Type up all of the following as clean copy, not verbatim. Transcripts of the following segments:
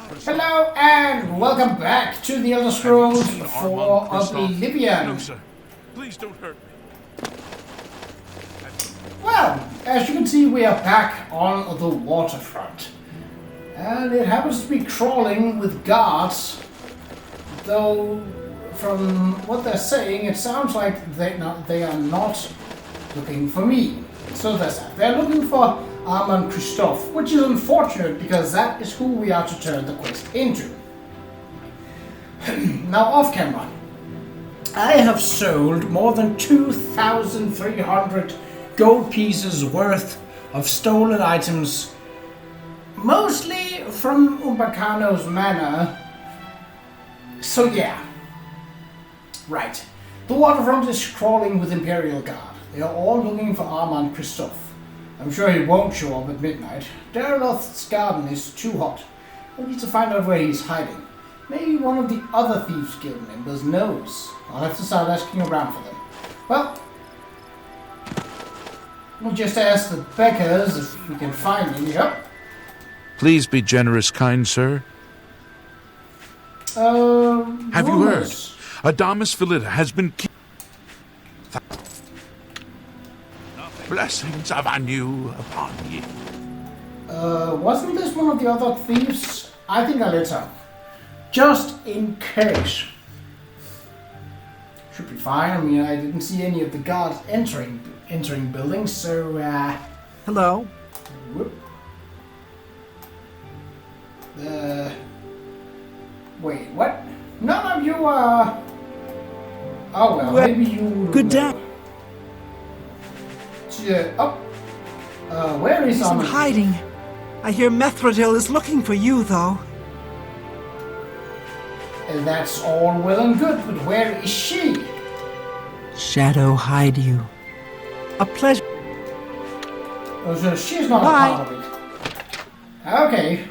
Hello and welcome back to the Elder Scrolls for Oblivion. No, sir. Please don't hurt me. Well, as you can see, we are back on the waterfront. And it happens to be crawling with guards. Though, from what they're saying, it sounds like they are not looking for me. So that's that. They're looking for Armand Christophe, which is unfortunate because that is who we are to turn the quest into. Now, off camera, I have sold more than 2,300 gold pieces worth of stolen items, mostly from Umbacano's manor. So yeah, right. The waterfront is crawling with Imperial Guard. They are all looking for Armand Christophe. I'm sure he won't show up at midnight. Darloth's garden is too hot. We need to find out where he's hiding. Maybe one of the other Thieves Guild members knows. I'll have to start asking around for them. Well, we'll just ask the Beckers if we can find him. Yep. Please be generous, kind sir. Have you heard? Adamus Philida has been killed. Blessings of Anu upon you. Wasn't this one of the other thieves? I think I let her. Just in case. Should be fine. I mean, I didn't see any of the guards entering buildings, so, Hello? Whoop. Wait, what? None of you, Oh, well, maybe you... Good day. Where is He's in hiding. I hear Methradil is looking for you, though. That's all well and good, but where is she? Shadow hide you. A pleasure. Oh, so she's not Bye. a part of it. Okay.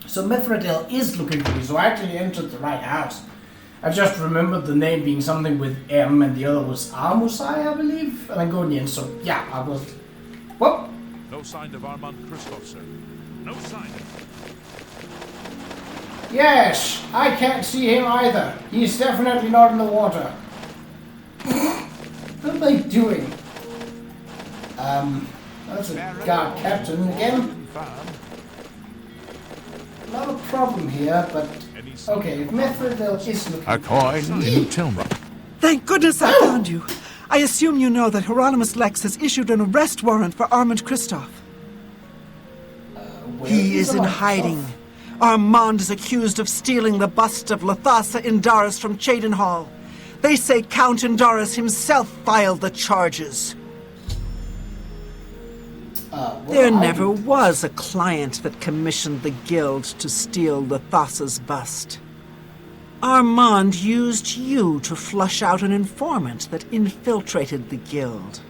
So Mithradil is looking for me, so I actually entered the right house. I just remembered the name being something with M and the other was Armusai, I believe, and Angonian, so yeah, I was... Whoop! No sign of Armand Christophe, sir. No sign. Yes, I can't see him either. He's definitely not in the water. What are they doing? That's a guard captain again. Not a problem here, but... Okay, if Mithradil is looking... A coin in Tilma. Thank goodness I found you. I assume you know that Hieronymus Lex has issued an arrest warrant for Armand Christophe. He is in hiding. Armand is accused of stealing the bust of Lothasa Indaris from Cheydinhal. They say Count Indaris himself filed the charges. There never was a client that commissioned the guild to steal Lothasa's bust. Armand used you to flush out an informant that infiltrated the guild.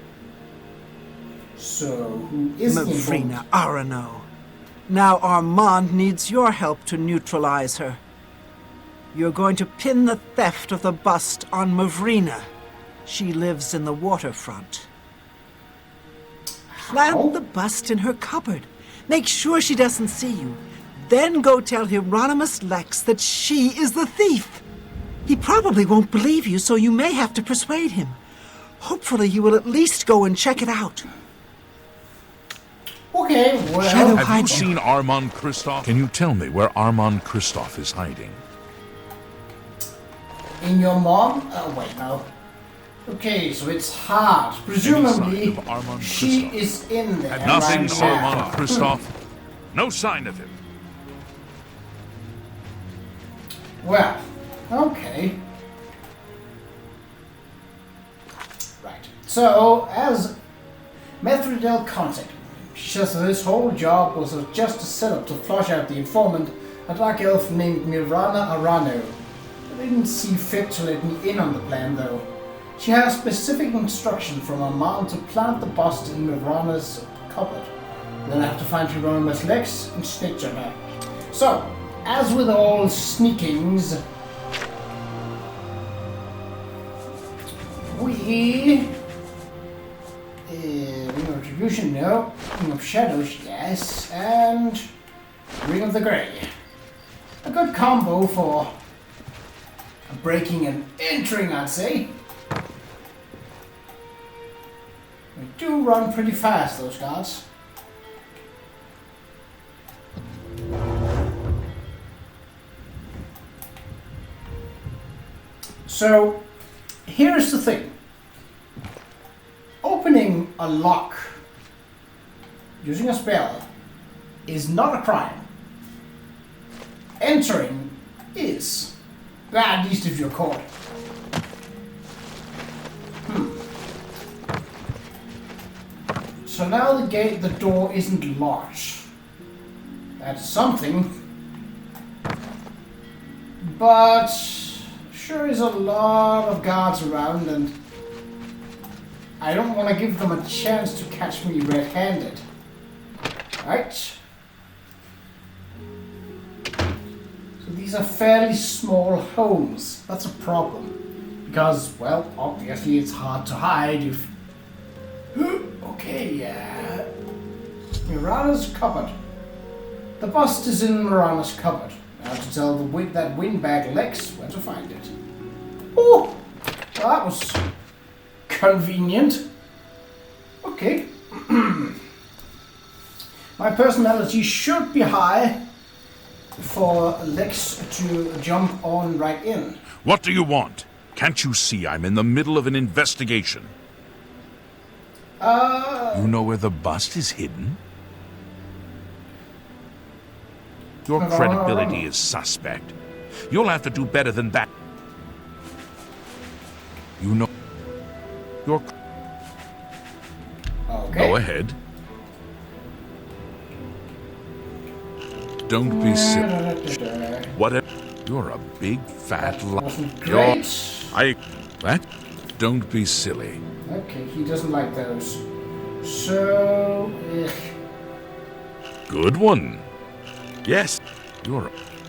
So, who is the informant? Mavrina Arano. Now Armand needs your help to neutralize her. You're going to pin the theft of the bust on Mavrina. She lives in the waterfront. Plant the bust in her cupboard. Make sure she doesn't see you. Then go tell Hieronymus Lex that she is the thief. He probably won't believe you, so you may have to persuade him. Hopefully you will at least go and check it out. Okay, well... Have you seen Armand Christophe? Can you tell me where Armand Christophe is hiding? In your mom? Oh, wait, no. Okay, so it's hard. Presumably, she is in there. Nothing, right now. Armand Christophe. No sign of him. Well, okay. Right. So, as Methradil contacted me, she says that this whole job was just a setup to flush out the informant, a dark elf named Mirana Arano. I didn't see fit to let me in on the plan, though. She has specific instruction from Armand to plant the bust in Mirana's cupboard. Then I have to find Hieronymus Lex and snitch on her. So, as with all sneakings, we... Ring of Retribution, no. Ring of Shadows, yes. And Ring of the Grey. good combo for breaking and entering, I'd say. They do run pretty fast, those guards. So, here's the thing. Opening a lock using a spell is not a crime. Entering is. At least if you're caught. So now the door isn't locked. That's something. But sure is a lot of guards around, and I don't want to give them a chance to catch me red-handed. Right? So these are fairly small homes. That's a problem. Because, well, obviously it's hard to hide if... Okay, yeah. Mirana's cupboard. The bust is in Mirana's cupboard. Now to tell that windbag Lex where to find it. Oh! Well, that was convenient. Okay. My personality should be high for Lex to jump on right in. What do you want? Can't you see I'm in the middle of an investigation? You know where the bust is hidden? Your credibility is suspect. You'll have to do better than that. You know... Your... Okay. Go ahead. Don't be silly. Whatever. You're a big fat liar. What? Don't be silly. Okay, he doesn't like those. So... Good one. Yes.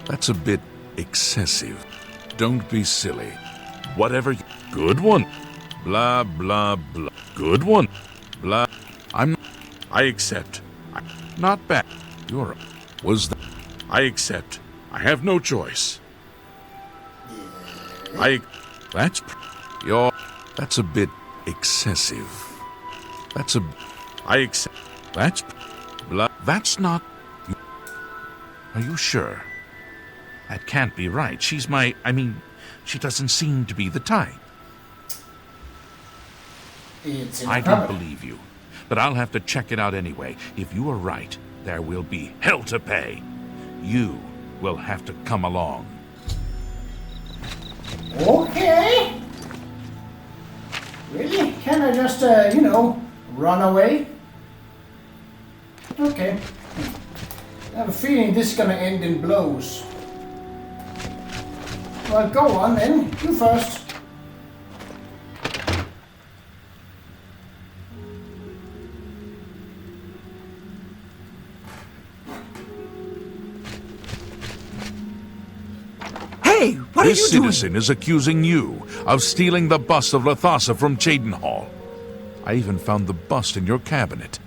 That's a bit excessive. Don't be silly. Whatever. Good one. Blah, blah, blah. Good one. Blah. I accept. Not bad. I accept. I have no choice. That's a bit excessive. I accept. That's not... Are you sure? That can't be right. She doesn't seem to be the type. I don't believe you, but I'll have to check it out anyway. If you are right, there will be hell to pay. You will have to come along. Okay. Really? Can I just, run away? Okay. I have a feeling this is gonna end in blows. Well, go on then. You first. Hey, what are you doing? This citizen is accusing you of stealing the bust of Lathasa from Cheydinhal. I even found the bust in your cabinet.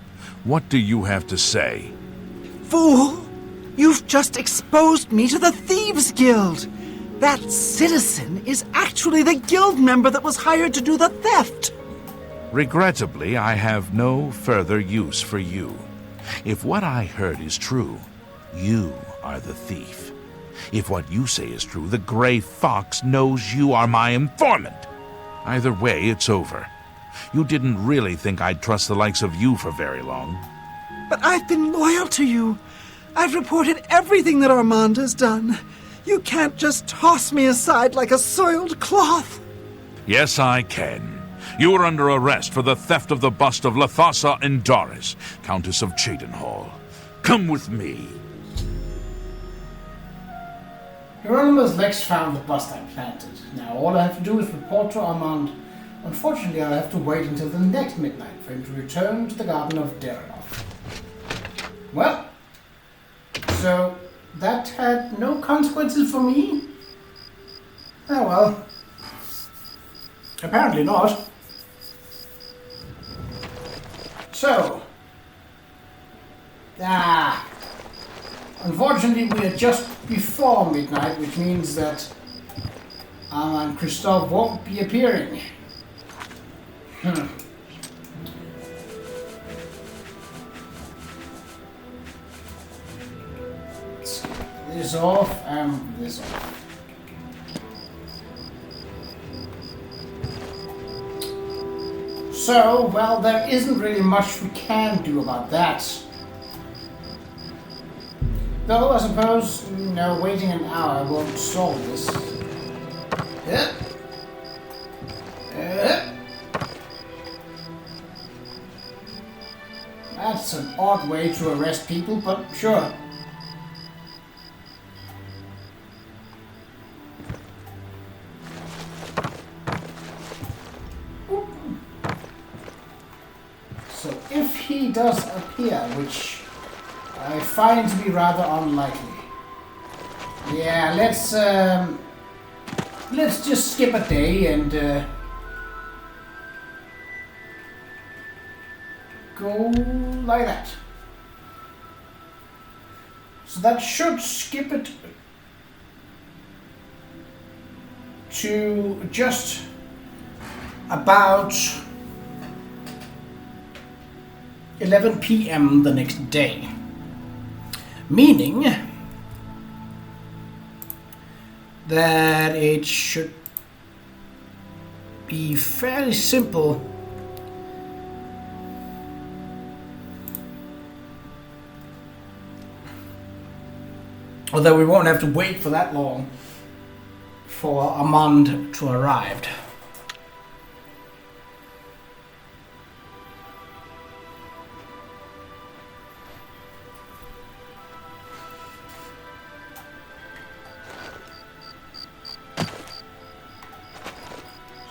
What do you have to say? Fool! You've just exposed me to the Thieves Guild! That citizen is actually the guild member that was hired to do the theft! Regrettably, I have no further use for you. If what I heard is true, you are the thief. If what you say is true, the Grey Fox knows you are my informant. Either way, it's over. You didn't really think I'd trust the likes of you for very long. But I've been loyal to you. I've reported everything that Armand has done. You can't just toss me aside like a soiled cloth. Yes, I can. You are under arrest for the theft of the bust of Lathasa Indaris, Countess of Cheydinhal. Come with me. Hieronymus Lex found the bust I planted. Now all I have to do is report to Armand. Unfortunately, I'll have to wait until the next midnight for him to return to the Garden of Derenoth. Well, so that had no consequences for me? Oh well. Apparently not. So. Unfortunately, we are just before midnight, which means that and Christoph won't be appearing. Let's get this off and this off. So, well, there isn't really much we can do about that. Though, I suppose, waiting an hour won't solve this. That's an odd way to arrest people, but sure. So if he does appear, which I find to be rather unlikely. Yeah, let's just skip a day and go like that. So that should skip it to just about 11 p.m. the next day. Meaning that it should be fairly simple although we won't have to wait for that long for Armand to arrive.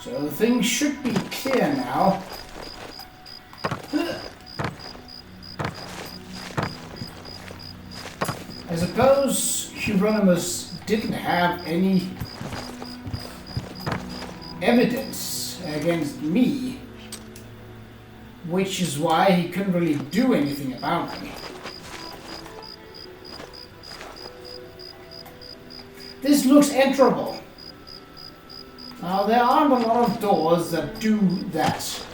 So things should be clear now. I suppose Hieronymus didn't have any evidence against me, which is why he couldn't really do anything about me. This looks enterable. Now, there aren't a lot of doors that do that.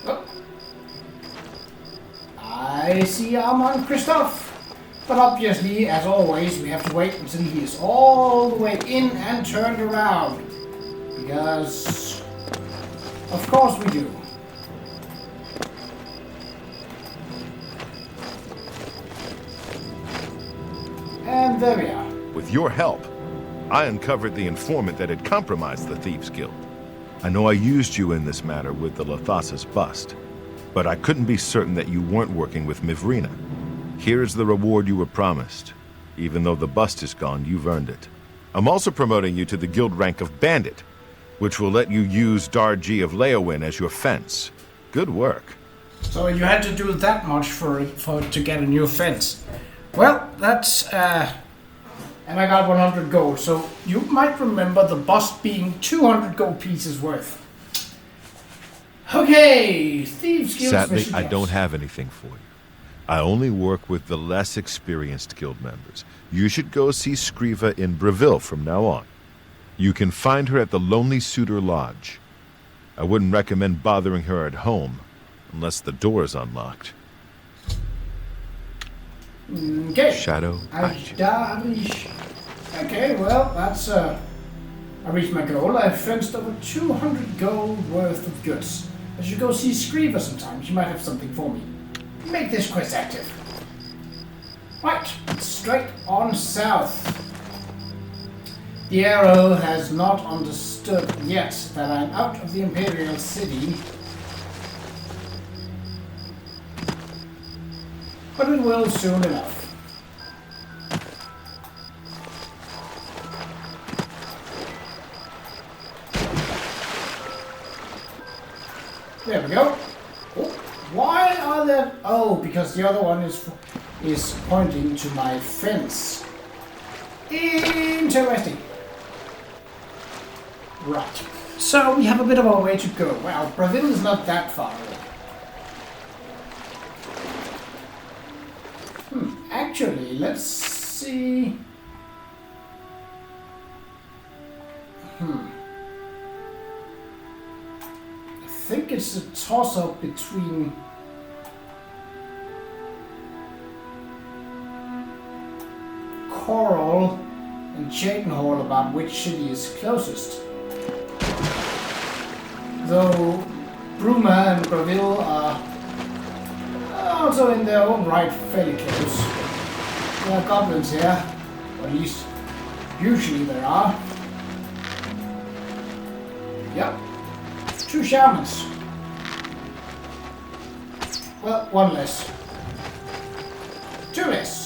Oh. I see Armand Christoph. But obviously, as always, we have to wait until he is all the way in and turned around. Because, of course we do. And there we are. With your help, I uncovered the informant that had compromised the Thieves' Guild. I know I used you in this matter with the Lathasa's bust, but I couldn't be certain that you weren't working with Mivrina. Here's the reward you were promised. Even though the bust is gone, you've earned it. I'm also promoting you to the guild rank of Bandit, which will let you use Darji of Leowin as your fence. Good work. So you had to do that much to get a new fence. Well, that's, and I got 100 gold, so you might remember the bust being 200 gold pieces worth. Okay, Thieves Guild. Sadly, I don't have anything for you. I only work with the less experienced guild members. You should go see Skriva in Breville from now on. You can find her at the Lonely Suitor Lodge. I wouldn't recommend bothering her at home, unless the door is unlocked. Okay. Shadow. Okay, well, that's, I reached my goal. I've fenced over 200 gold worth of goods. I should go see Skriva sometime. She might have something for me. Make this quest active. Right, straight on south. The arrow has not understood yet that I'm out of the Imperial City. But it will soon enough. There we go. Oh, why are there... Oh, because the other one is pointing to my fence. Interesting. Right. So we have a bit of a way to go. Well, Brazil is not that far away. Actually, let's see. I think it's a toss-up between Coral and Cheydinhal about which city is closest. Though Bruma and Bravil are also in their own right fairly close. There are goblins here, or at least usually there are. Yep, 2 shamans. Well, 1 less. 2 less.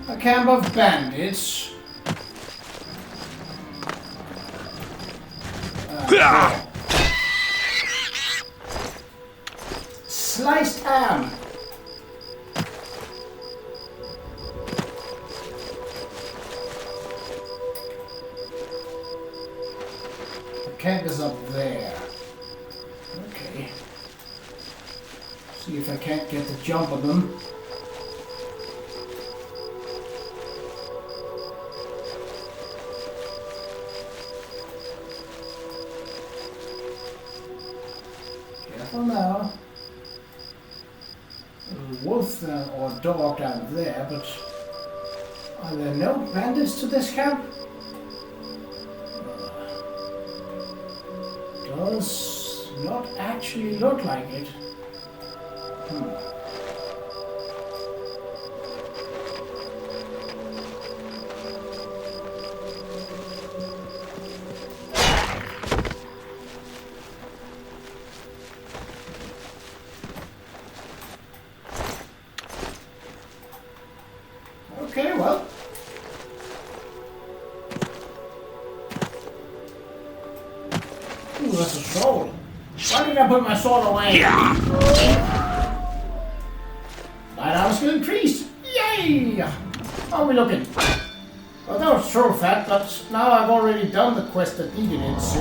A camp of bandits. Sliced ham. The camp is up there. Okay. See if I can't get the jump on them. Careful now. There's a wolf or a dog down there, but are there no bandits to this camp? Does not actually look like it. Okay, well. Ooh, that's a soul. Why did I put my sword away? Lighthouse skill increased. Yay! How are we looking? Well, that was troll fat, but now I've already done the quest that needed it, so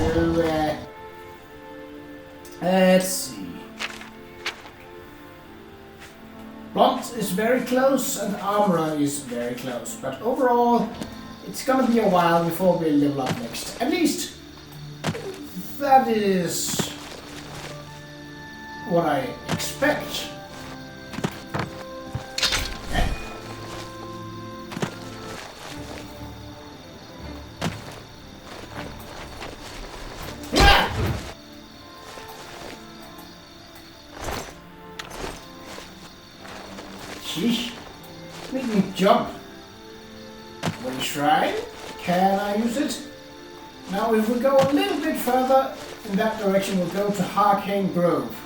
let's see. Blunt is very close and Armorer is very close, but overall it's gonna be a while before we level up next. At least that is what I expect. Sheesh, make me jump. One shrine, can I use it? Now if we go a little bit further in that direction, we'll go to Arcane Grove.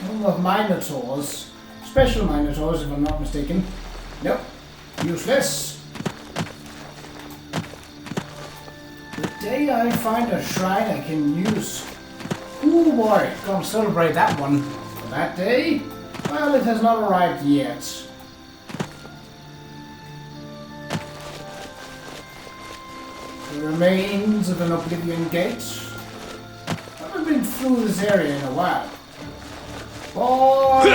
Home of Minotaurs, special Minotaurs if I'm not mistaken. Nope, useless. The day I find a shrine I can use. Ooh boy, gonna celebrate that one. For that day? Well, it has not arrived yet. The remains of an Oblivion gate. I haven't been through this area in a while. Boy!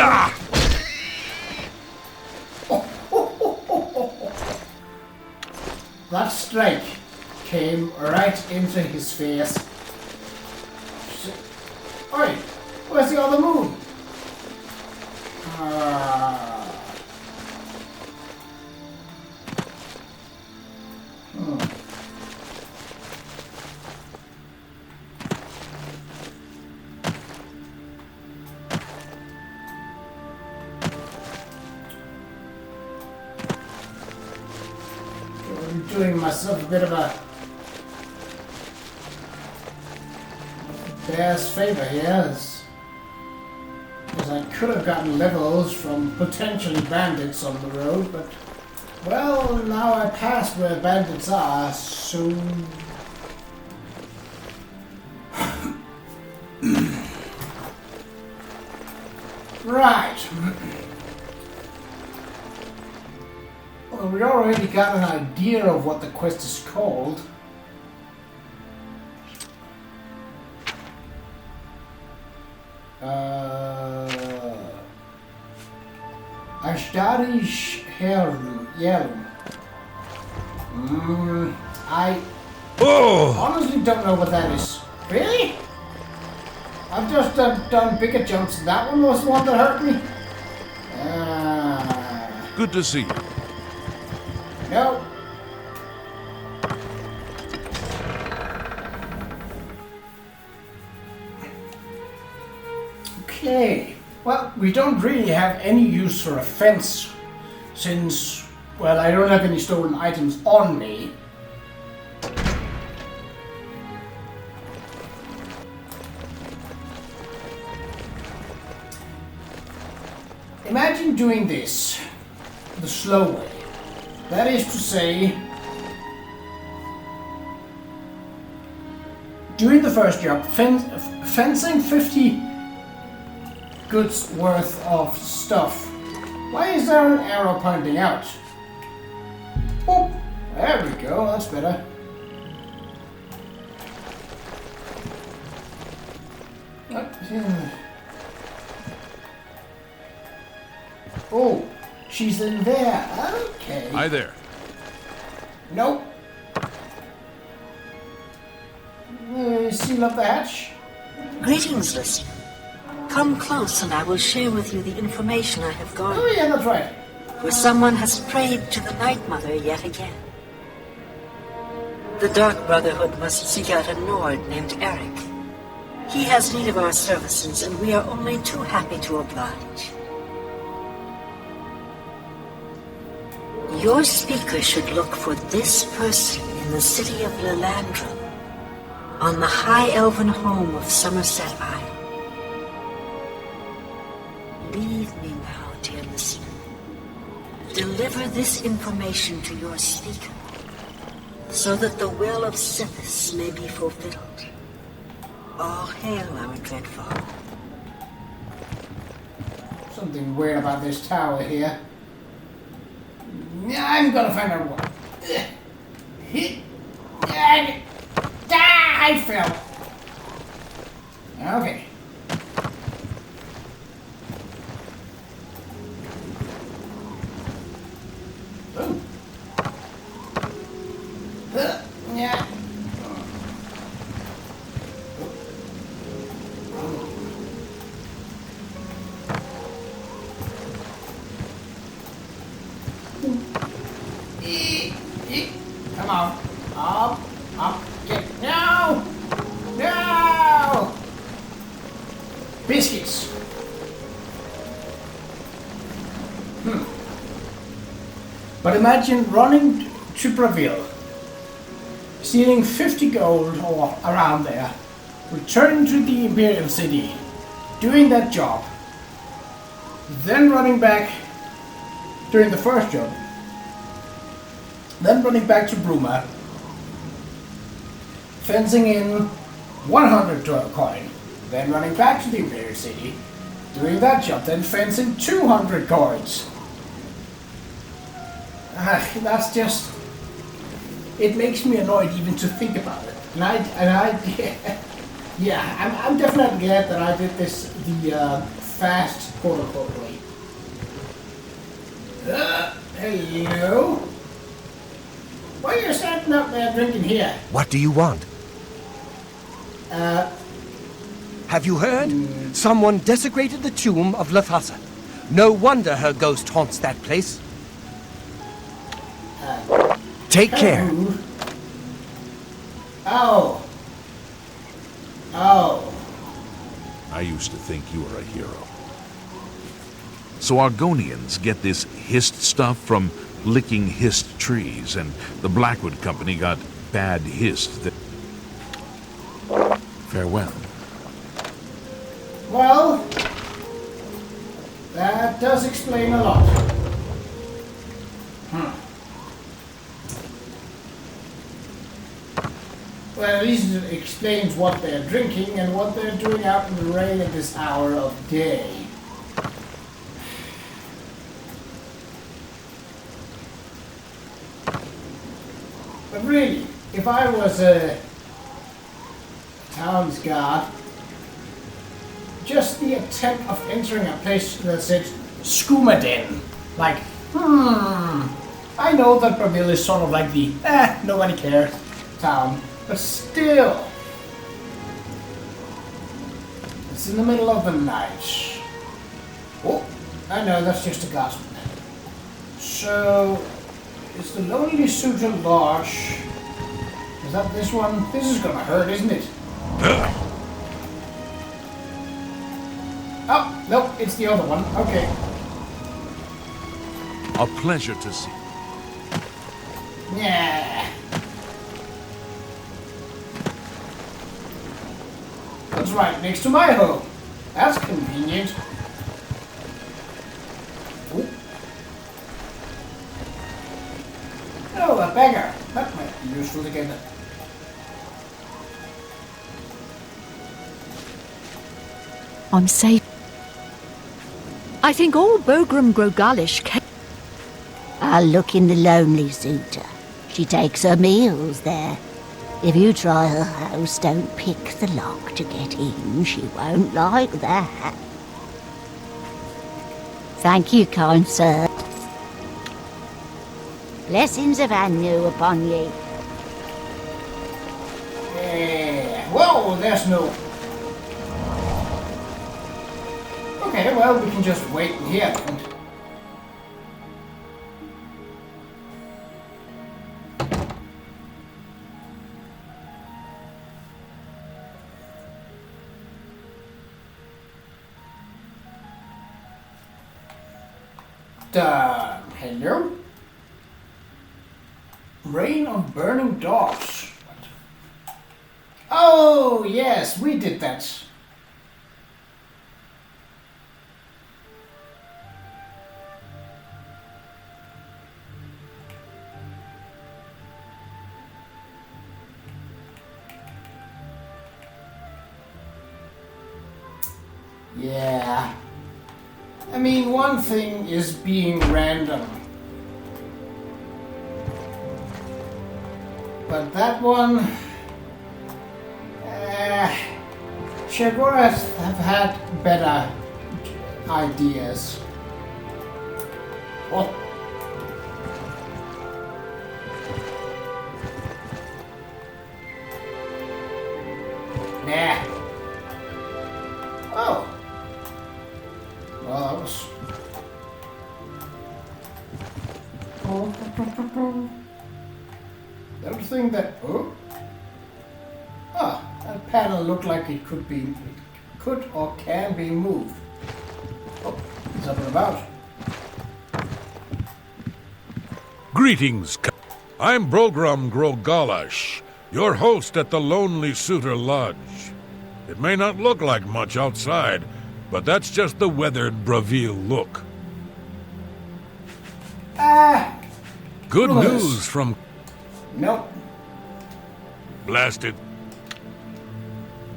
That strike came right into his face. Oi! Where's the other moon? I'm doing myself a bit of a bears favor here. Because I could have gotten levels from potentially bandits on the road, but... Well, now I passed where bandits are, so... Right. Well, we already got an idea of what the quest is called. Ashtarish Herum. I honestly don't know what that is. Really? I've just done bigger jumps. That one was the one that hurt me? Good to see you. No. Okay. Well, we don't really have any use for a fence, since, well, I don't have any stolen items on me. Imagine doing this the slow way. That is to say, doing the first job, fencing 50 goods worth of stuff. Why is there an arrow pointing out? Oh, there we go, that's better. Oh, she's in there. Okay. Hi there. Nope. Seal up the hatch. Greetings, listener. Come close and I will share with you the information I have Oh garnered. yeah, that's right. For someone has prayed to the Night Mother yet again. The Dark Brotherhood must seek out a Nord named Eric. He has need of our services and we are only too happy to oblige. Your speaker should look for this person in the city of Lilandra, on the high elven home of Somerset Isle. Leave me now, dear listener. Deliver this information to your speaker, so that the will of Sithis may be fulfilled. All hail our dread father. Something weird about this tower here. I'm gonna find out what. I fell. Okay. Ooh. Yeah. Come on. Up. Get. No! No! Biscuits. But imagine running to Bravil, stealing 50 gold or around there, returning to the Imperial City, doing that job, then running back during the first job, then running back to Bruma, fencing in 100 coin, then running back to the Imperial City, doing that job, then fencing 200 coins. That's just... It makes me annoyed even to think about it. Yeah, I'm definitely glad that I did this the fast quote-unquote way. Hello? Why are you standing up there drinking here? What do you want? Have you heard? Someone desecrated the tomb of Lathasa. No wonder her ghost haunts that place. Take care. Oh. I used to think you were a hero. So Argonians get this hist stuff from licking hist trees, and the Blackwood Company got bad hist that... Farewell. Well, that does explain a lot. Well, at least it explains what they're drinking and what they're doing out in the rain at this hour of day. But really, if I was a town's guard, just the attempt of entering a place that said skooma den, like, I know that Bravil is sort of like the nobody cares town, but still, it's in the middle of the night. Oh, I know, that's just a guardsman. So, it's the Lonely Suitor Lodge. Is that this one? This is gonna hurt, isn't it? Oh, nope, it's the other one. Okay. A pleasure to see. Yeah. That's right, next to my home. That's convenient. Ooh. Oh, a beggar. That might be useful to get. I'm safe. I think all Bogram Grogalish can. I'll look in the Lonely Suitor. She takes her meals there. If you try her house, don't pick the lock to get in. She won't like that. Thank you, kind sir. Blessings of Anu upon ye. Whoa, there's no... Okay, well, we can just wait in here then. Hello? Reign of Burning Dogs. Oh, yes, we did that. Yeah. I mean, one thing is being random. But that one... Qa'Rajh have had better ideas. Oh. Nah. Oh. Well, that was... Everything that... Oh? Ah, that panel looked like it could be... It could or can be moved. Oh, it's up and about. Greetings. I'm Bogram Grogalish, your host at the Lonely Suitor Lodge. It may not look like much outside, but that's just the weathered Bravil look. Good Rulers. news from... Nope. Blasted.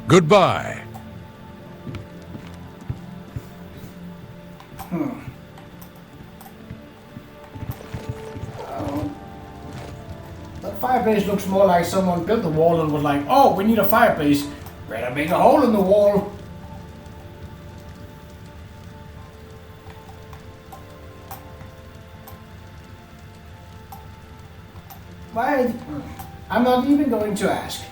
Goodbye. That fireplace looks more like someone built the wall and was like, oh, we need a fireplace. Better make a hole in the wall. Why? I'm not even going to ask.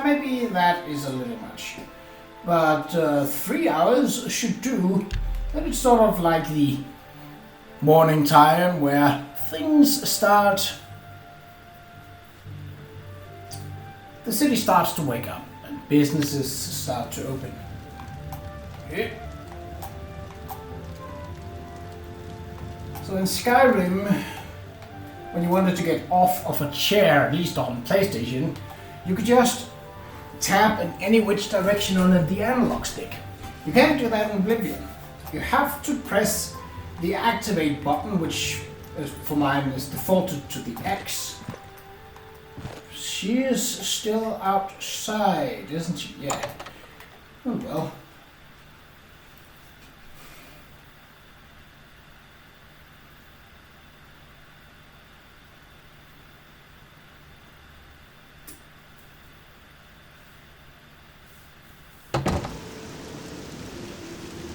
Maybe that is a little much. But 3 hours should do. That is sort of like the morning time where things start... The city starts to wake up and businesses start to open. Okay. So in Skyrim, when you wanted to get off of a chair, at least on PlayStation, you could just tap in any which direction on the analog stick. You can't do that in Oblivion. You have to press the activate button, which for mine is defaulted to the X. She is still outside, isn't she? Yeah. Oh well.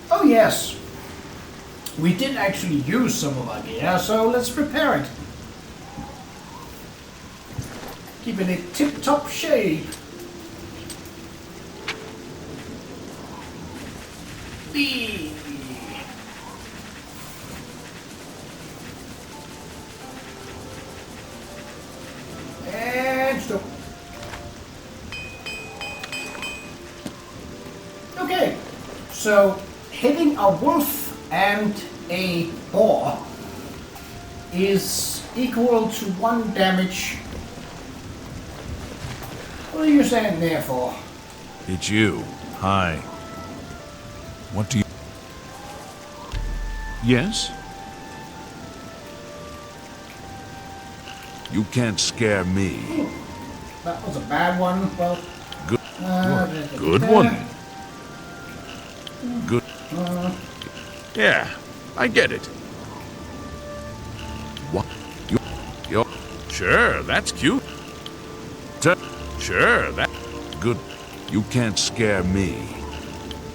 Oh yes, we did actually use some of our gear, so let's repair it. Keep it in tip-top shape. Eee. And stop. Okay, so hitting a wolf and a boar is equal to 1 damage. What are you standing there for? It's you. Hi. What do you... Yes? You can't scare me. Ooh, that was a bad one. Well, Good one. Good. Yeah, I get it. What? You're... Sure, that's cute. Sure, that... Good. You can't scare me.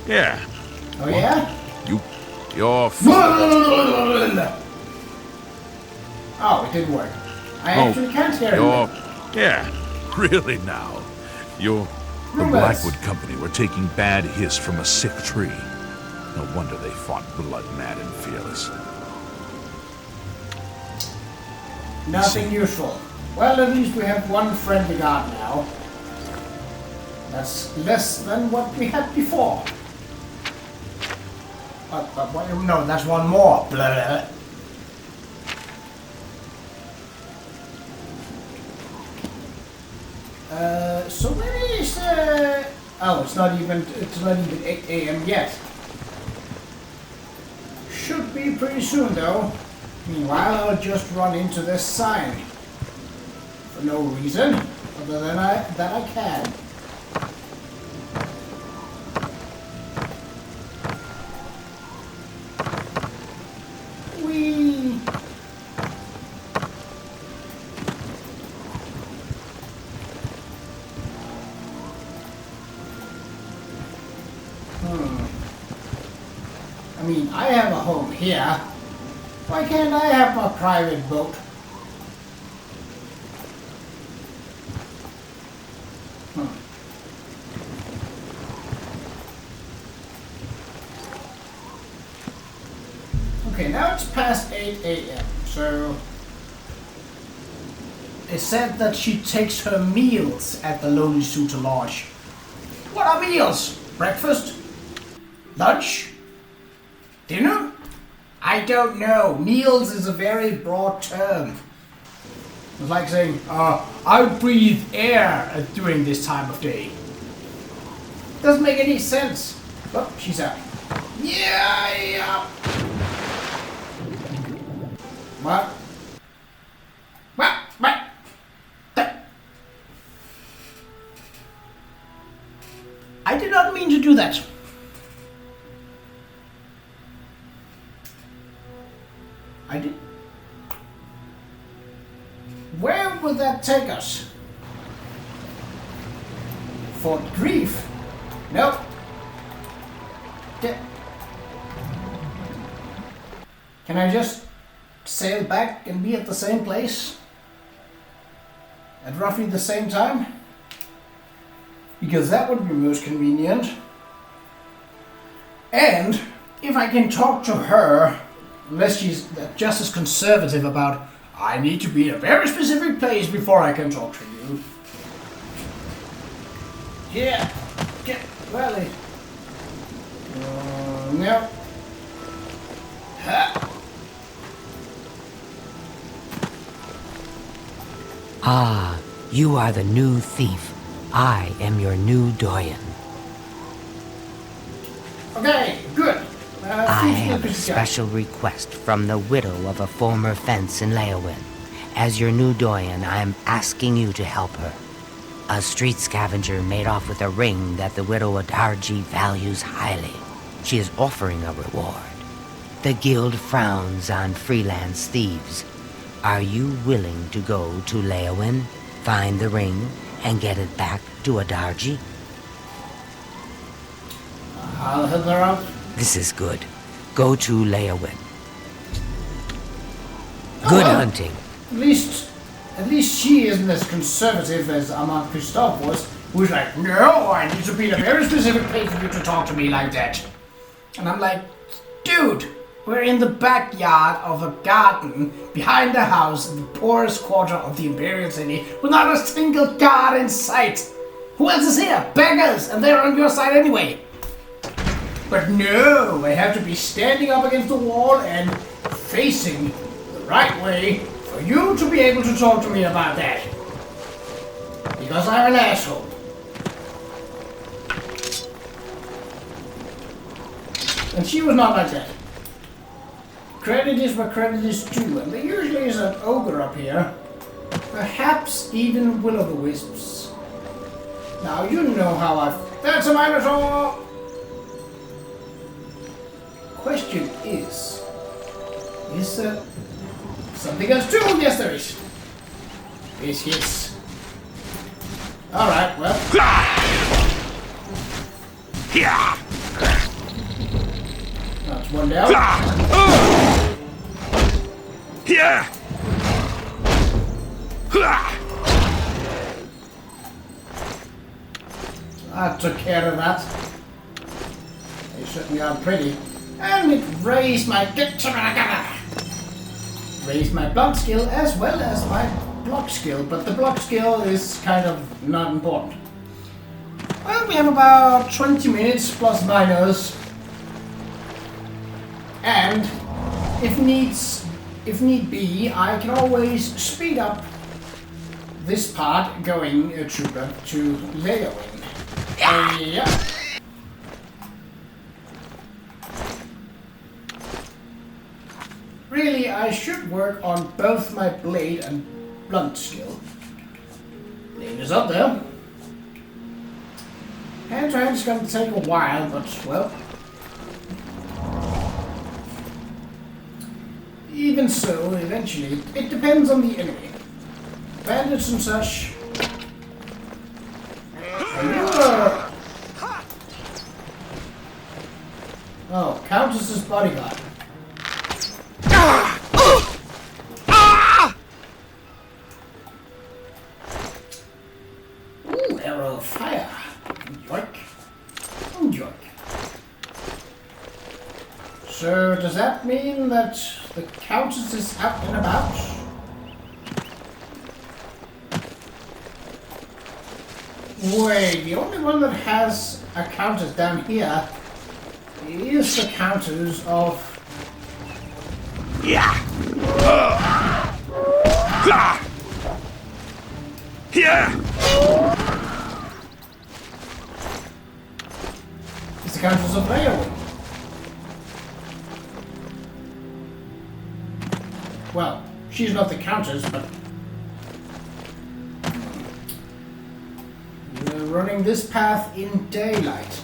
Yeah. Oh yeah? You're... Oh, it didn't work. I actually can't scare you. Yeah, really now. The Blackwood Company were taking bad hiss from a sick tree. No wonder they fought blood mad and fearless. Nothing useful. Well, at least we have one friendly guard now. That's less than what we had before. No, that's one more. Blah. So when is oh, it's not even 8 a.m. yet. Should be pretty soon though. Meanwhile, I'll just run into this sign for no reason other than that I can. Whee! I mean, I have a home here. Why can't I have my private boat? Okay, now it's past 8 a.m. So it said that she takes her meals at the Lonely Suitor Lodge. What are meals? Breakfast? Lunch? Dinner? I don't know. Meals is a very broad term. It's like saying, I breathe air during this time of day. Doesn't make any sense. Oh, she's out. Yeah. What? I did not mean to do that. I did. Where would that take us? Fort Grief? Nope. Can I just sail back and be at the same place? At roughly the same time? Because that would be most convenient. And if I can talk to her, unless she's just as conservative about, I need to be in a very specific place before I can talk to you. Yeah, get rally. No. Ha. Ah, you are the new thief. I am your new doyen. Okay, good. I have a special request from the widow of a former fence in Leowin. As your new doyen, I am asking you to help her. A street scavenger made off with a ring that the widow Adarji values highly. She is offering a reward. The guild frowns on freelance thieves. Are you willing to go to Leowin, find the ring, and get it back to Adarji? I'll help her out. This is good. Go to Leowin. Good hunting. At least she isn't as conservative as Ahmad Christoph was, who's like, no, I need to be in a very specific place for you to talk to me like that. And I'm like, dude, we're in the backyard of a garden behind the house in the poorest quarter of the Imperial City with not a single guard in sight. Who else is here? Beggars, and they're on your side anyway. But no, I have to be standing up against the wall and facing the right way for you to be able to talk to me about that. Because I'm an asshole. And she was not like that. Credit is where credit is due, and there usually is an ogre up here. Perhaps even will-o'-the-wisps. Now you know how I've... That's a Minotaur! Question is there something else too? Yes, there is. Yes. Alright, well. That's one down. I took care of that. They certainly are pretty. And it raised my blunt skill as well as my block skill, but the block skill is kind of not important. Well, we have about 20 minutes plus minus, and if need be, I can always speed up this part going to Leowin. Yeah. Really, I should work on both my blade and blunt skill. Blade is up there. Hand to hand is going to take a while, but, well... Even so, eventually, it depends on the enemy. Bandits and such... Oh, Countess's bodyguard. Ooh, arrow of fire. Yoink. Yoink. So, does that mean that the Countess is out and about? Wait, the only one that has a Countess down here is the Countess of... Yeah. It's the Countess of Leowin. Well, she's not the Countess, but... We're running this path in daylight.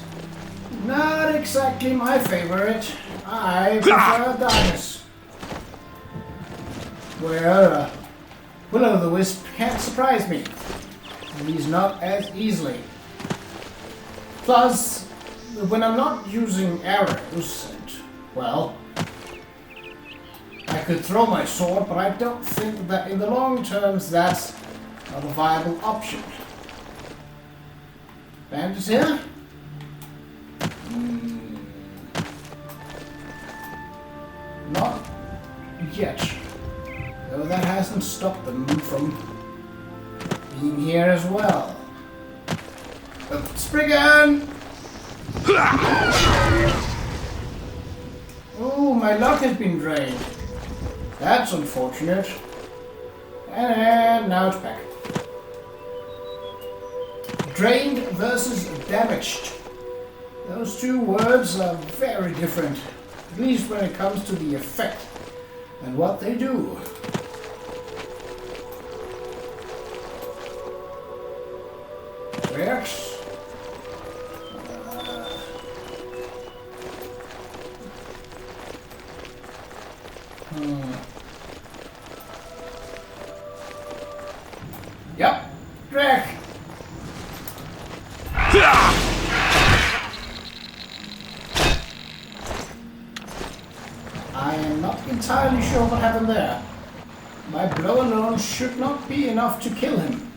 Not exactly my favorite. I prefer darkness. Where Will-o'-the-Wisp can't surprise me. At least not as easily. Plus, when I'm not using arrows, and, well, I could throw my sword, but I don't think that in the long terms that's not a viable option. Bandits here? Not yet. Though that hasn't stopped them from being here as well. Spriggan! Oh, my luck has been drained. That's unfortunate. And now it's back. Drained versus damaged. Those two words are very different, at least when it comes to the effect and what they do. Works. Yep, Drake. I am not entirely sure what happened there. My blow alone should not be enough to kill him.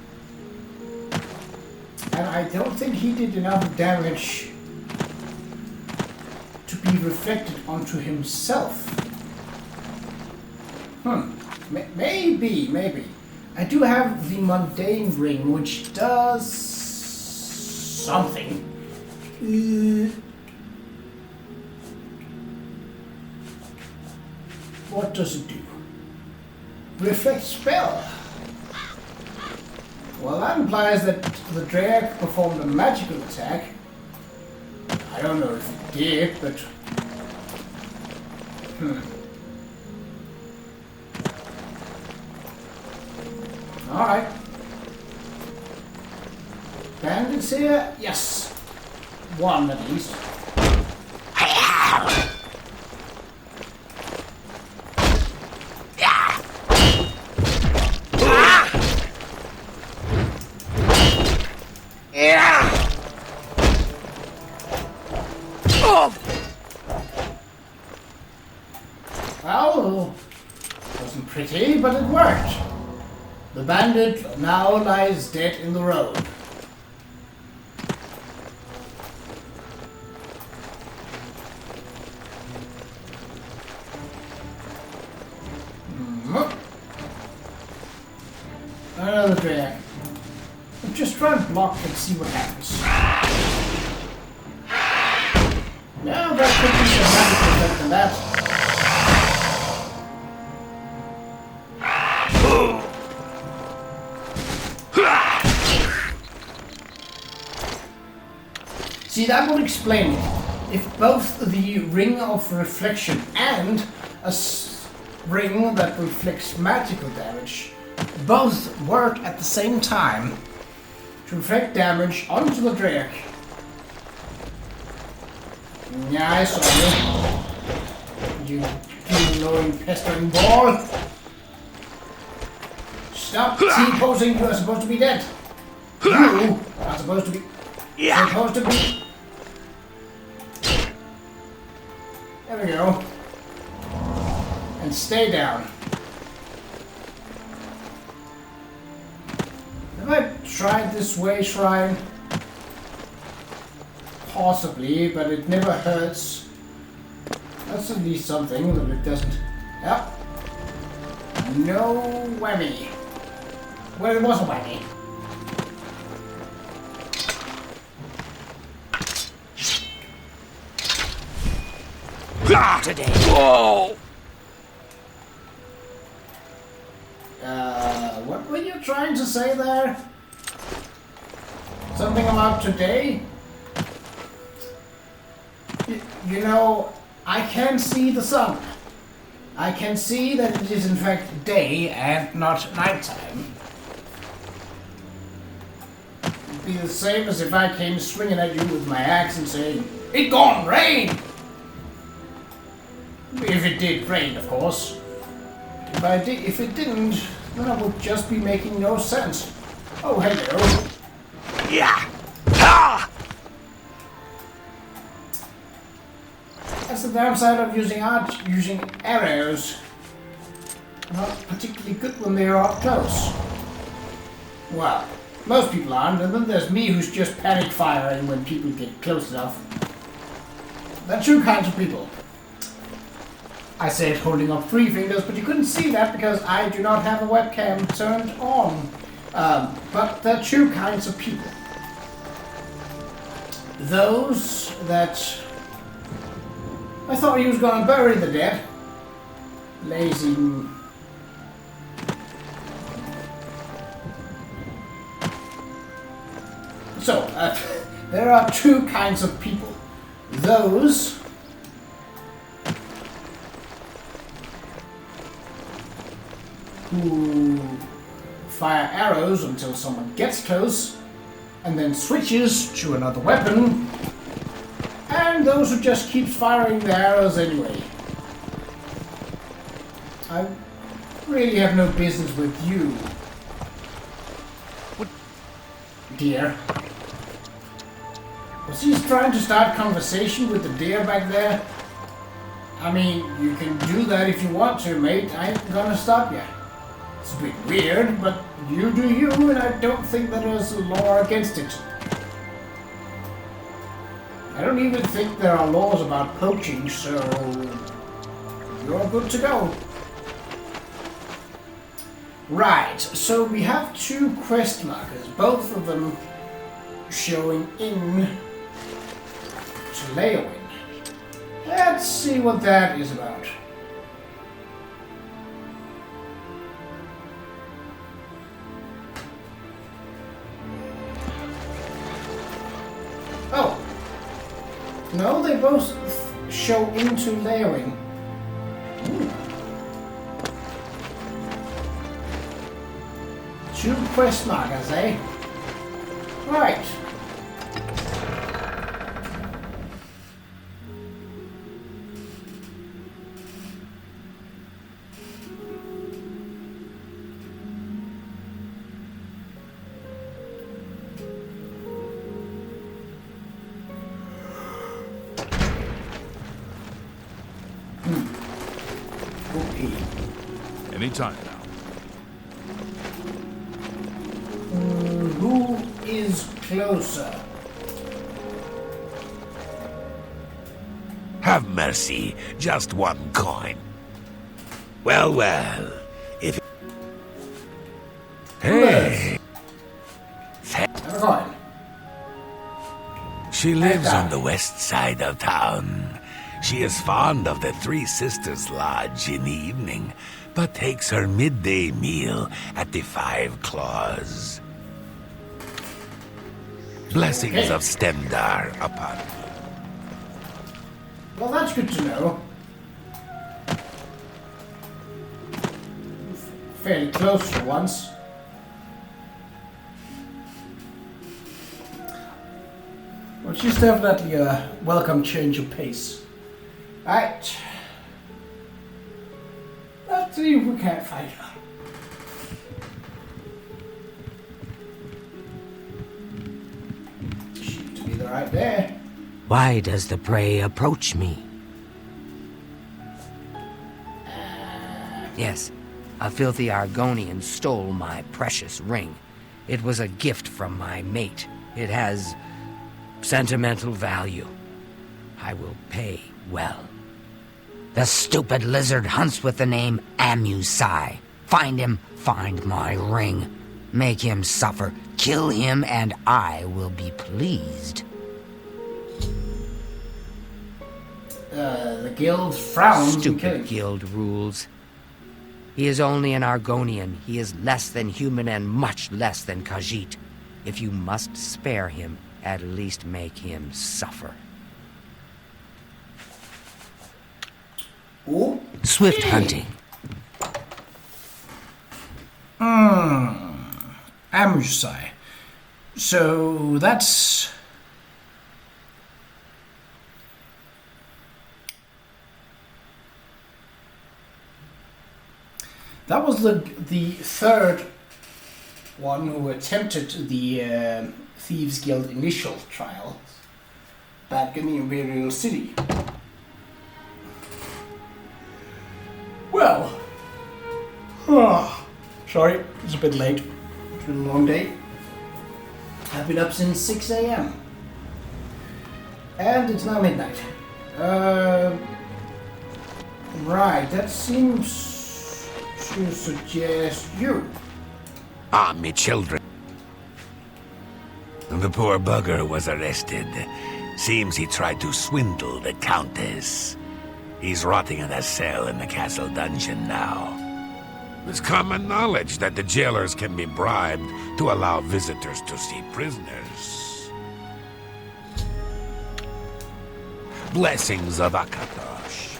And I don't think he did enough damage to be reflected onto himself. Maybe. I do have the mundane ring, which does something. What does it do? Reflect spell. Well, that implies that the Drake performed a magical attack. I don't know if it did, but... Alright. Bandits here? Yes. One at least. Well, wasn't pretty, but it worked. The bandit now lies dead in the road. Another drag. Just try and block and see what happens. No, that could be some magic effect than that. See, that would explain it. If both the ring of reflection and a ring that reflects magical damage both work at the same time to reflect damage onto the Drake. Yeah, I saw you. You annoying pestering ball. Stop T-posing, you are supposed to be dead. You are supposed to be... Supposed to be... There we go. And stay down. Have I tried this way, Shrine? Possibly, but it never hurts. That's at least something that it doesn't. Yep. No whammy. Well, it was a whammy. Today. Whoa! What were you trying to say there? Something about today? You know, I can see the sun. I can see that it is in fact day and not nighttime. It'd be the same as if I came swinging at you with my axe and saying, "It gone rain!" If it did rain, of course. If it didn't, then I would just be making no sense. Oh, hello. Yeah. Ah! That's the downside of using arrows. Not particularly good when they are up close. Well, most people aren't, and then there's me who's just panic firing when people get close enough. There are two kinds of people. I said holding up 3 fingers, but you couldn't see that because I do not have a webcam turned on. But there are 2 kinds of people. Those that... I thought he was going to bury the dead. Lazy... So, There are two kinds of people. Those who fire arrows until someone gets close and then switches to another weapon, and those who just keep firing the arrows anyway. I really have no business with you. What? Deer. Was he trying to start conversation with the deer back there? I mean, you can do that if you want to, mate. I ain't gonna stop you. It's a bit weird, but you do you, and I don't think that there's a law against it. I don't even think there are laws about poaching, so you're good to go. Right, so we have two quest markers, both of them showing in to Leowin. Let's see what that is about. Oh. No, they both show into Leowin. Ooh. Two quest markers, eh? Right. Anytime now. Who is closer? Have mercy, just one coin. Well, well, if... Hey! Have a coin. She lives on the west side of town. She is fond of the Three Sisters Lodge in the evening, but takes her midday meal at the Five Claws. Blessings of Stendar upon you. Well, that's good to know. Fairly close for once. Well, she's definitely a welcome change of pace. Right. Let's see if we can't find her. She to be right there. Why does the prey approach me? Yes, a filthy Argonian stole my precious ring. It was a gift from my mate. It has sentimental value. I will pay well. The stupid lizard hunts with the name Amusai. Find him, find my ring. Make him suffer, kill him, and I will be pleased. The guild frowns. Stupid guild rules. He is only an Argonian. He is less than human and much less than Khajiit. If you must spare him, at least make him suffer. Oh. Swift hunting. Amusai. So that's... That was the third one who attempted the Thieves Guild initial trial back in the Imperial City. Well, sorry, it's a bit late. It's been a long day. I've been up since 6 a.m. And it's now midnight. Right, that seems to suggest you. Ah, me children. The poor bugger was arrested. Seems he tried to swindle the Countess. He's rotting in a cell in the castle dungeon now. It's common knowledge that the jailers can be bribed to allow visitors to see prisoners. blessings of Akatosh.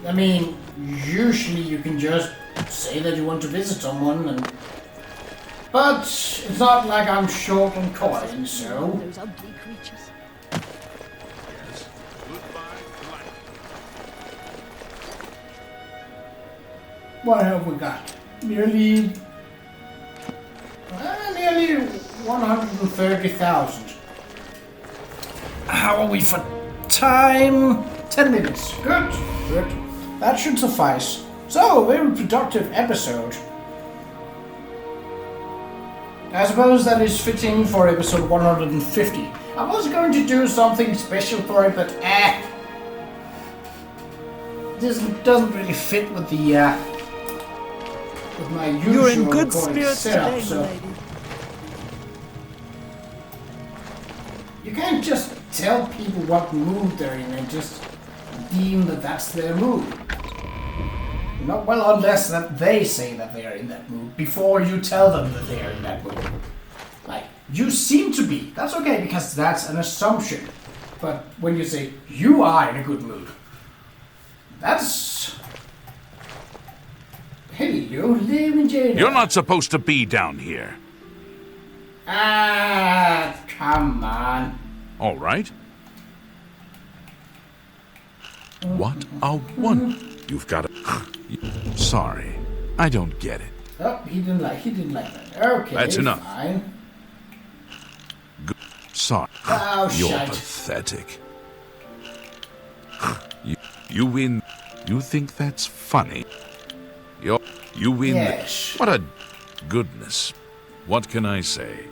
I mean, usually you can just say that you want to visit someone, but it's not like I'm short on coins, so... Those ugly creatures. What have we got? Nearly 130,000. How are we for time? 10 minutes. Good. That should suffice. So, very productive episode. I suppose that is fitting for episode 150. I was going to do something special for it, but this doesn't really fit with the with my usual You're in good recording spirits setup, today, so lady. you can't just tell people what mood they're in and just deem that that's their mood. Not well, unless that they say that they are in that mood before you tell them that they are in that mood. Like, you seem to be. That's okay, because that's an assumption. But when you say you are in a good mood, that's... Hello, Lemon Jane. You're not supposed to be down here. Ah, come on. All right. What a one. You've got a... Sorry, I don't get it. Oh, he didn't like that. Okay, That's enough. Fine. Sorry. Oh, You're shite. pathetic. You win. You think that's funny? You win. Yes. What a goodness. What can I say?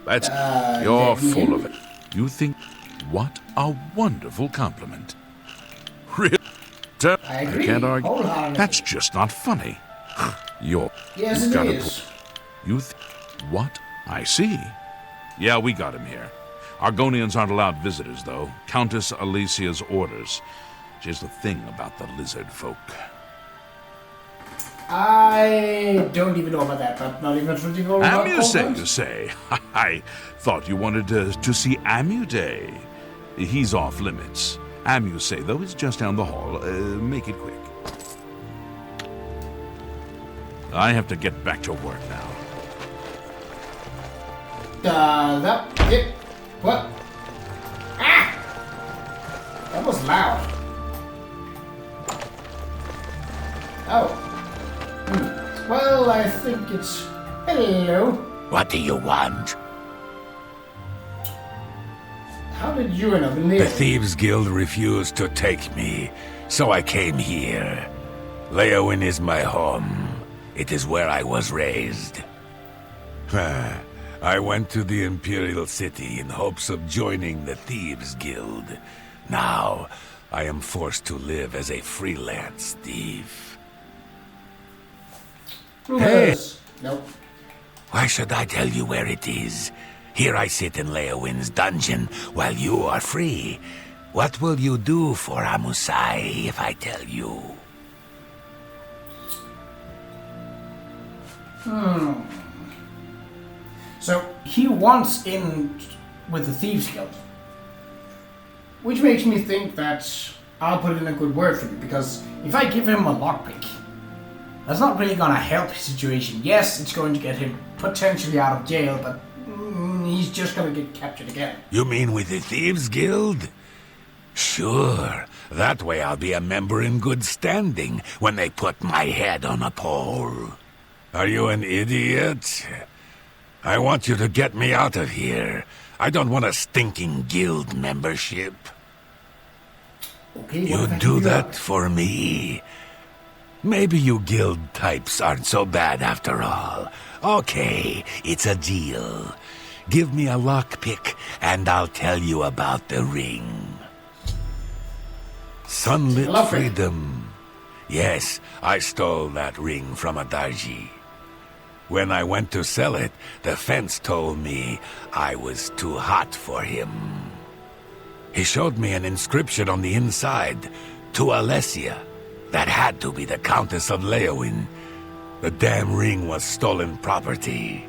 That's you're full of it. You think what a wonderful compliment. Really? I agree. can't argue. Wholeheartedly. That's just not funny. You've Yes, it got is. What? I see. Yeah, we got him here. Argonians aren't allowed visitors, though. Countess Alicia's orders. She's the thing about the lizard folk. I don't even know about that, but not even something about Amuse, you say? I thought you wanted to see Amude. He's off limits. Amuse, though, is just down the hall. Make it quick. I have to get back to work now. What? Ah! That was loud. Oh. Well, I think it's... Hello. What do you want? How did you end up in The there? Thieves Guild refused to take me, so I came here. Leowin is my home. It is where I was raised. I went to the Imperial City in hopes of joining the Thieves Guild. Now, I am forced to live as a freelance thief. Hey! Nope. Why should I tell you where it is? Here I sit in Leowin's dungeon while you are free. What will you do for Amusai if I tell you? So, he wants in with the Thieves Guild. Which makes me think that I'll put in a good word for you, because if I give him a lockpick, that's not really gonna help his situation. Yes, it's going to get him potentially out of jail, but he's just gonna get captured again. You mean with the Thieves Guild? Sure. That way I'll be a member in good standing when they put my head on a pole. Are you an idiot? I want you to get me out of here. I don't want a stinking guild membership. Okay, You do that for me? Maybe you guild types aren't so bad after all. Okay, it's a deal. Give me a lockpick, and I'll tell you about the ring. Sunlit Lockpick. freedom. Yes, I stole that ring from a Darji. When I went to sell it, the fence told me I was too hot for him. He showed me an inscription on the inside, to Alessia. That had to be the Countess of Leowin. The damn ring was stolen property.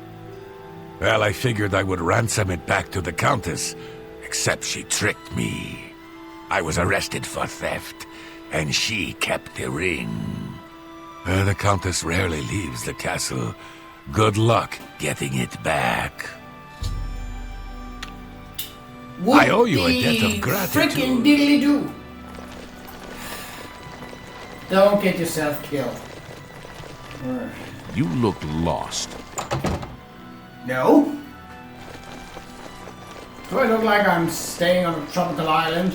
Well, I figured I would ransom it back to the Countess, Except she tricked me. I was arrested for theft, and she kept the ring. The Countess rarely leaves the castle. Good luck getting it back. I owe you a debt of gratitude. Frickin' diddly-doo. Don't get yourself killed. You look lost. No? Do I look like I'm staying on a tropical island?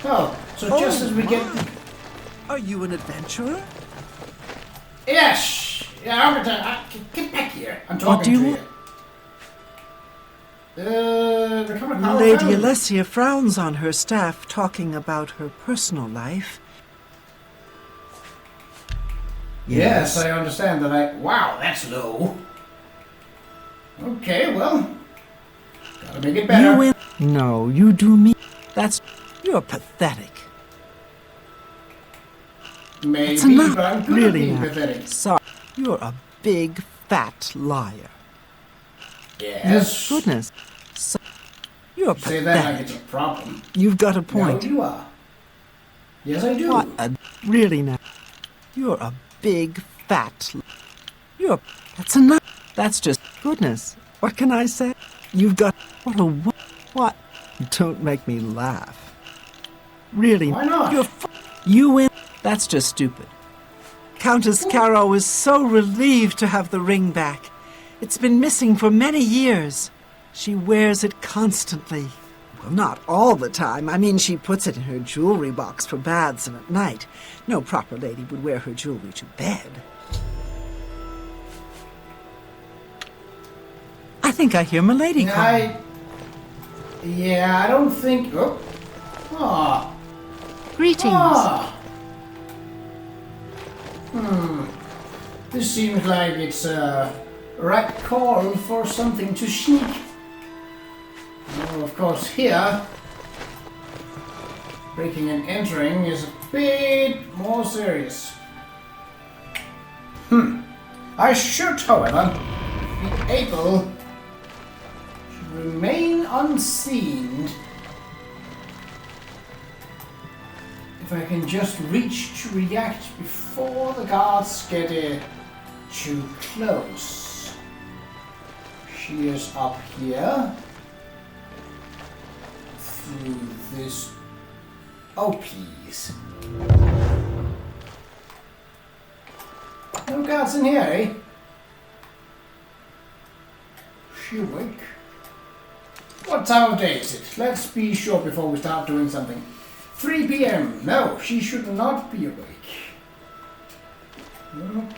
Oh, so just as we get... Are you an adventurer? Yes! Yeah, get back here. I'm What do talking you to want? you. Become a power Lady friend. Alessia frowns on her staff talking about her personal life. Yes, I understand that Wow, that's low. Okay, well... Gotta make it better. You win. No, you do me. You're pathetic. Maybe, It's enough. but I'm good Really at being not. pathetic. Sorry. You're a big, fat liar. Yes. Goodness. You're Say that like pathetic. it's a problem. You've got a point. No, you are. Yes, I do. What a... Really not. You're a big, fat... That's enough. That's just... Goodness. What can I say? You've got... What? Don't make me laugh. Really. Why not? You win. That's just stupid. Countess Qa'Rajh is so relieved to have the ring back. It's been missing for many years. She wears it constantly. Well, not all the time. I mean, she puts it in her jewelry box for baths and at night. No proper lady would wear her jewelry to bed. I think I hear Milady calling. Yeah, I don't think... Oh. Ah. Greetings. Ah. This seems like it's a right call for something to sneak. Oh, of course, here, breaking and entering is a bit more serious. I should, however, be able to remain unseen if I can just reach to react before the guards get too close. She is up here through this. Oh, please. No guards in here, eh? She awake? What time of day is it? Let's be sure before we start doing something. 3 p.m. No, she should not be awake. No.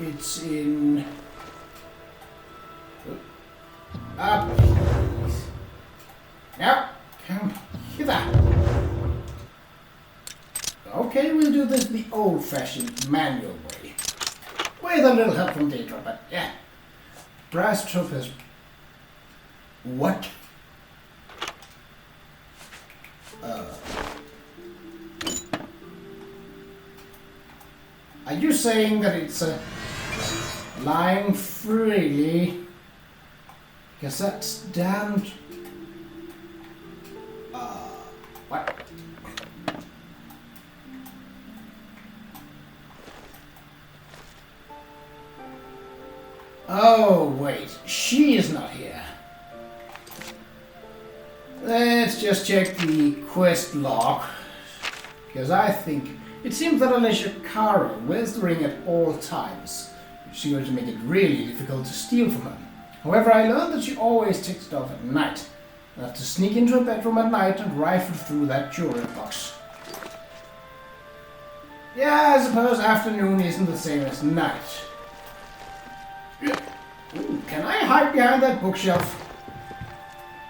It's in... Up. Now, come hither. Okay, we'll do this the old-fashioned manual way. With a little help from Daedra, but yeah. Brass troopers. What? Are you saying that it's lying freely? Because that's damned. What? Oh, wait. She is not here. Let's just check the quest log. Because I think it seems that Alessia Qa'Rajh wears the ring at all times, which is going to make it really difficult to steal from her. However, I learned that she always takes it off at night. I have to sneak into her bedroom at night and rifle through that jewelry box. Yeah, I suppose afternoon isn't the same as night. Ooh, can I hide behind that bookshelf?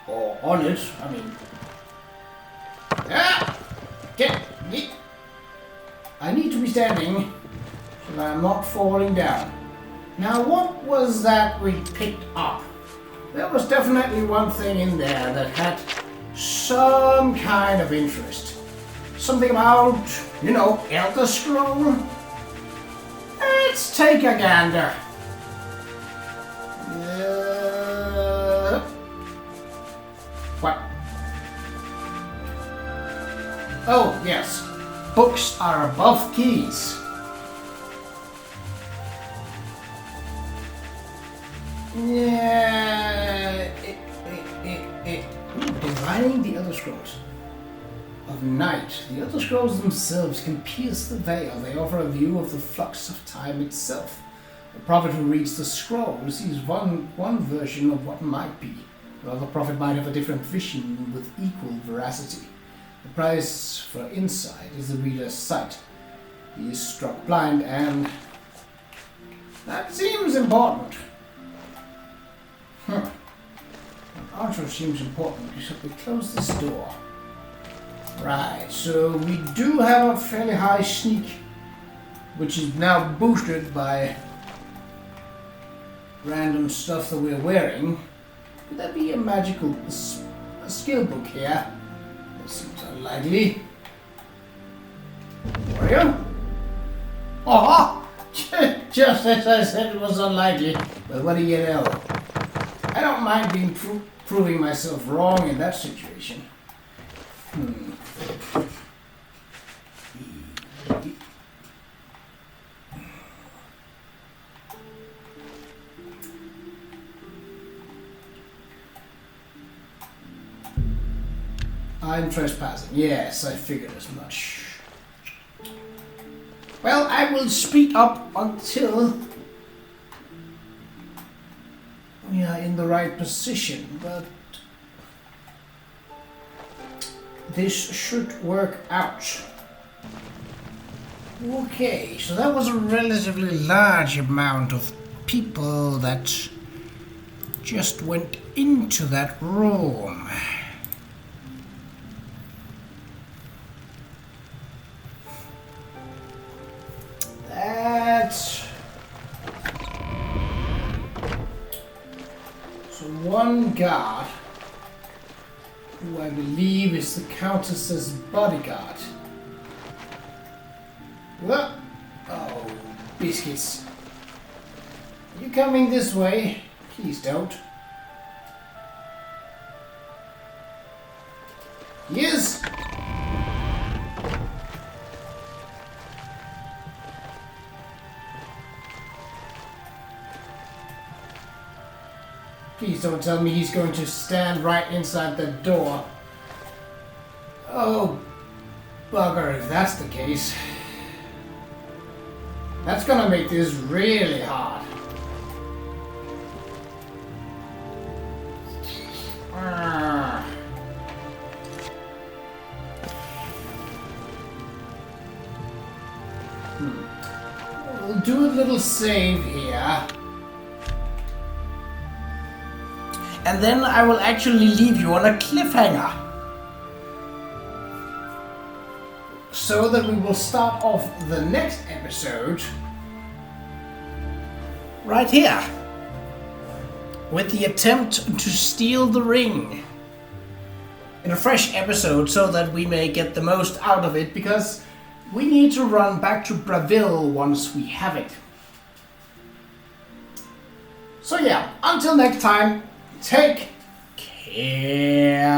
Or on it, I mean. Get. I need to be standing so that I'm not falling down. Now, what was that we picked up? There was definitely one thing in there that had some kind of interest. Something about, you know, Elder Scroll. Let's take a gander. Oh, yes. Books are above keys. Yeah. Dividing the other scrolls of night. The other scrolls themselves can pierce the veil. They offer a view of the flux of time itself. The prophet who reads the scroll sees one version of what might be. Another prophet might have a different vision with equal veracity. The price for insight is the reader's sight. He is struck blind, and that seems important. It also seems important, except we close this door. Right, so we do have a fairly high sneak, which is now boosted by random stuff that we're wearing. Could that be a magical skill book here? That seems unlikely. Warrior? Oh, just as I said it was unlikely. But what do you know? I don't mind being proving myself wrong in that situation. I'm trespassing. Yes, I figured as much. Well, I will speed up until we are in the right position, but this should work out. Okay, so that was a relatively large amount of people that just went into that room. So one guard, who I believe is the Countess's bodyguard. What? Oh, biscuits. Are you coming this way? Please don't. Yes! Please don't tell me he's going to stand right inside the door. Oh, bugger, if that's the case. That's gonna make this really hard. We'll do a little save here. And then I will actually leave you on a cliffhanger. So that we will start off the next episode right here. With the attempt to steal the ring. In a fresh episode so that we may get the most out of it, because we need to run back to Bravil once we have it. So yeah, until next time. Take care.